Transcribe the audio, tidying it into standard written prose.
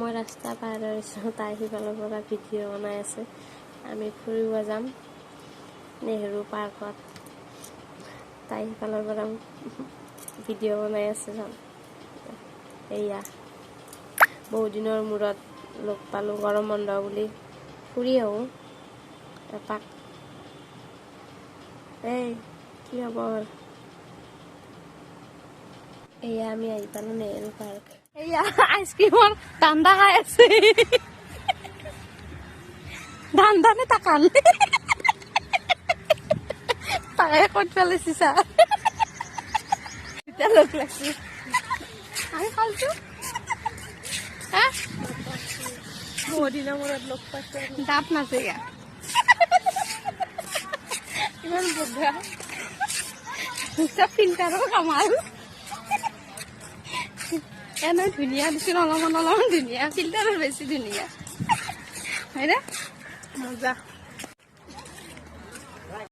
মই ৰাস্তা পাৰ হৈছোঁ, তাই সিফালৰ পৰা ভিডিঅ' বনাই আছে। আমি ফুৰিব যাম নেহেৰু পাৰ্কত, তাই সিফালৰ পৰা ভিডিঅ' বনাই আছে। যাম এয়া বহুত দিনৰ মূৰত লগ পালোঁ, গৰম বন্ধ বুলি ফুৰি আহোঁ এপাক। এই কি খবৰ? এয়া আমি আহি পালোঁ নেহেৰু পাৰ্ক। এয়া আইচক্ৰীমৰ ঠাণ্ডা খাই আছে। ঠাণ্ডা নে তাকান তাকে ক'ত পেলাইছি চা। এতিয়া লগ লাগছি আমি খাইছোঁ। বহুত দিনৰ মূৰত লগ পাইছোঁ। দাঁত নাছে গা ইমান বগা ফিল্টাৰৰ কামাল। এনে ধুনীয়া দিছিল, অলপমান ধুনীয়া, ফিল্টাৰৰ বেছি ধুনীয়া হয়নে? মজা।